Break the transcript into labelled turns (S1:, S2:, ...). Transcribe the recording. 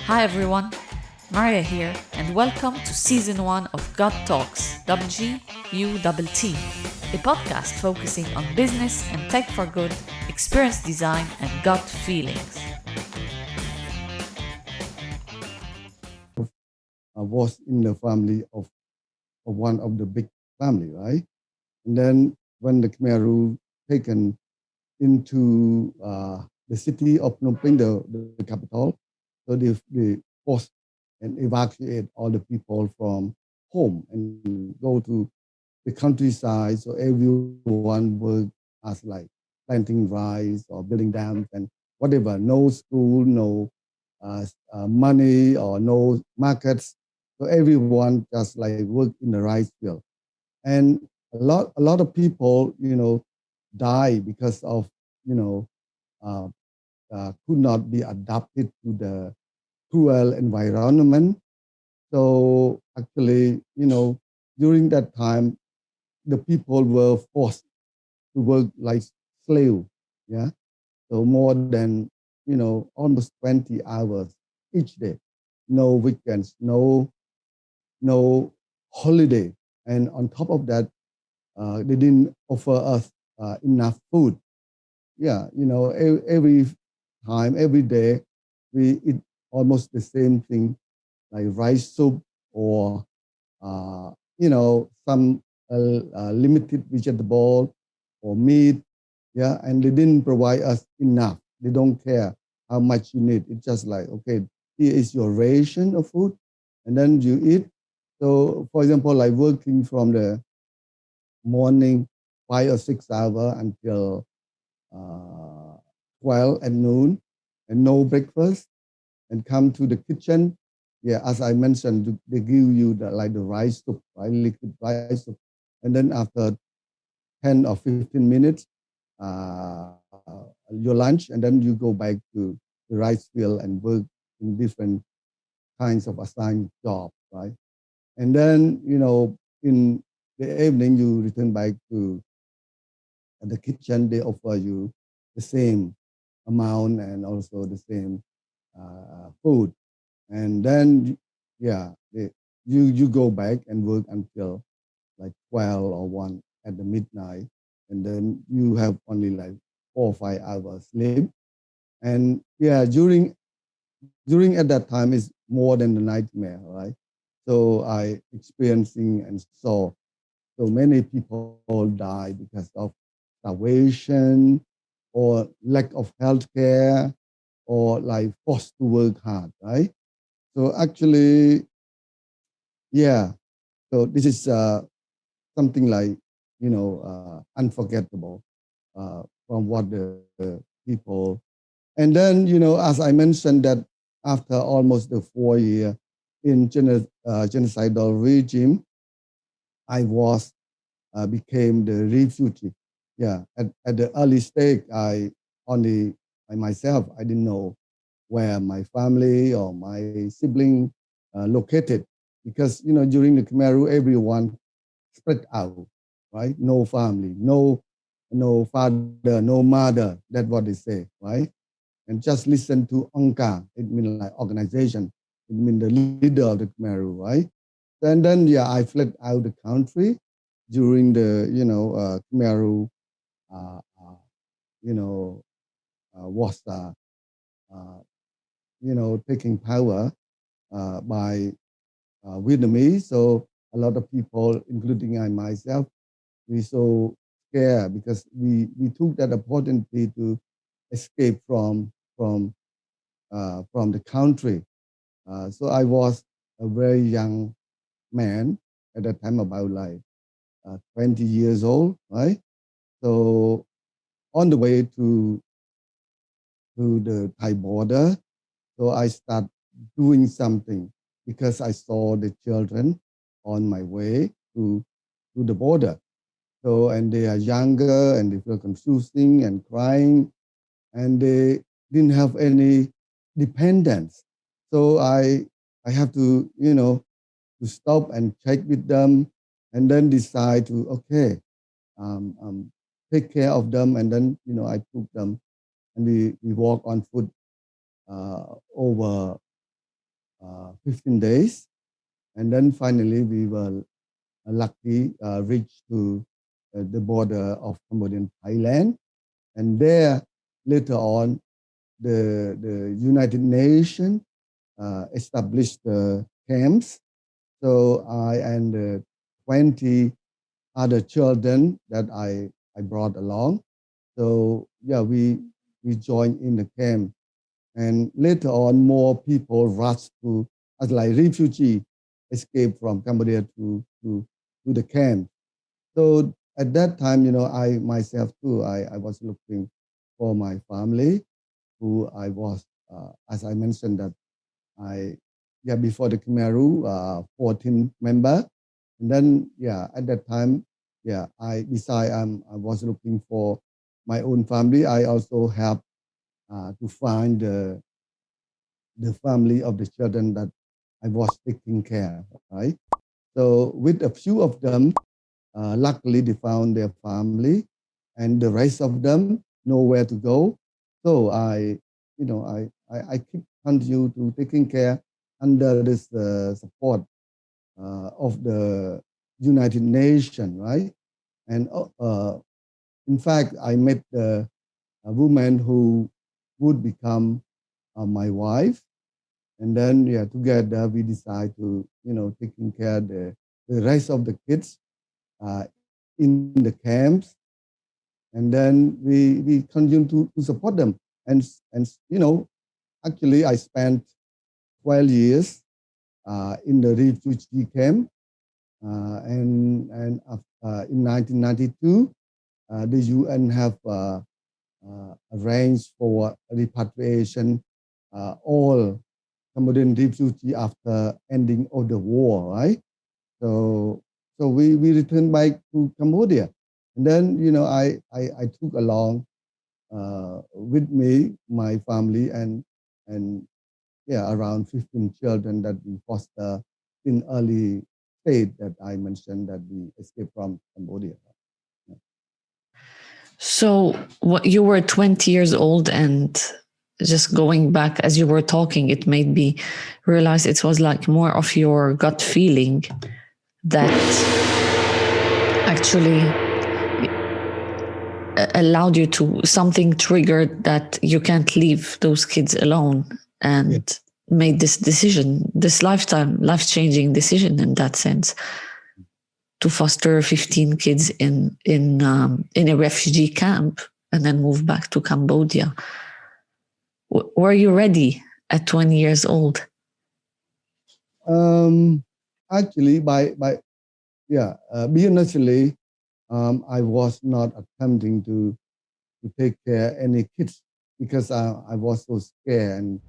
S1: Hi everyone, Maria here, and welcome to Season 1 of GGUTTALKS, GGUTT, a podcast focusing on business and tech for good, experience design, and gut feelings.
S2: I was in the family of one of the big family, right? And then when the Khmer Rouge taken into the city of Phnom Penh, the capital, so they forced and evacuate all the people from home and go to the countryside. So everyone worked as like planting rice or building dams and whatever. No school, no money or no markets. So everyone just like work in the rice field. And a lot of people, die because of, uh, could not be adapted to the cruel environment. So actually, during that time, the people were forced to work like slave. Yeah. So more than, almost 20 hours each day. No weekends, no holiday. And on top of that, they didn't offer us enough food. Yeah, every time, every day, we eat almost the same thing, like rice soup or, some limited vegetable or meat. Yeah, and they didn't provide us enough. They don't care how much you need. It's just like, okay, here is your ration of food, and then you eat. So, for example, like working from the morning 5 or 6 hours until uh, 12 at noon, and no breakfast, and come to the kitchen. Yeah, as I mentioned, they give you the rice soup, right, liquid rice soup, and then after 10 or 15 minutes, your lunch, and then you go back to the rice field and work in different kinds of assigned job, right? And then, in the evening, you return back to the kitchen. They offer you the same amount and also the same food. And then, yeah, you go back and work until like 12 or 1 at the midnight. And then you have only like 4 or 5 hours sleep. And yeah, during at that time is more than the nightmare, right? So I experiencing and saw so many people die because of starvation or lack of health care or like forced to work hard, right? So actually, yeah. So this is something like, unforgettable from what the people. And then, as I mentioned that after almost the 4 year in genocidal regime, I was became the refugee. Yeah, at the early stage, I myself, I didn't know where my family or my sibling located because, during the Khmer Rouge, everyone spread out, right? No family, no father, no mother. That's what they say, right? And just listen to Angka. It means like organization. It means the leader of the Khmer Rouge, right? And then, yeah, I fled out the country during the, Khmer Rouge, uh, uh, you know, was, uh, taking power by Vietnamese. So a lot of people, including I myself, we so scared because we took that opportunity to escape from the country. So I was a very young man at that time, about like 20 years old, right? So on the way to the Thai border, so I start doing something because I saw the children on my way to the border. So, and they are younger and they feel confusing and crying and they didn't have any dependence. So I have to, to stop and check with them and then decide to, okay, take care of them. And then, I took them and we walk on foot over 15 days. And then finally we were lucky reached to the border of Cambodia-Thailand. And there, later on, the United Nations established camps. So I and 20 other children that I brought along. So yeah, we joined in the camp. And later on, more people rushed to, as like refugee, escape from Cambodia to the camp. So at that time, I myself too, I was looking for my family, who I was, as I mentioned that before the Khmer Rouge, 14 member. And then, at that time, I was looking for my own family. I also helped to find the family of the children that I was taking care, right? So with a few of them, luckily they found their family, and the rest of them know where to go. So I keep continue to taking care under this support of the United Nations, right? And in fact, I met a woman who would become my wife. And then, together we decide to, taking care the rest of the kids in the camps. And then we continue to support them. And actually I spent 12 years in the refugee camp. And in 1992, the UN have arranged for repatriation all Cambodian refugees after ending of the war, right? So we returned back to Cambodia. And then, I took along with me my family and around 15 children that we foster in early stage that I mentioned that we escaped from Cambodia.
S1: So you were 20 years old, and just going back as you were talking, it made me realize it was like more of your gut feeling that actually allowed you to, something triggered that you can't leave those kids alone, and made this decision, this life-changing decision in that sense, to foster 15 kids in a refugee camp and then move back to Cambodia. Were you ready at 20 years old?
S2: Actually, initially, I was not attempting to take care any kids because I was so scared. And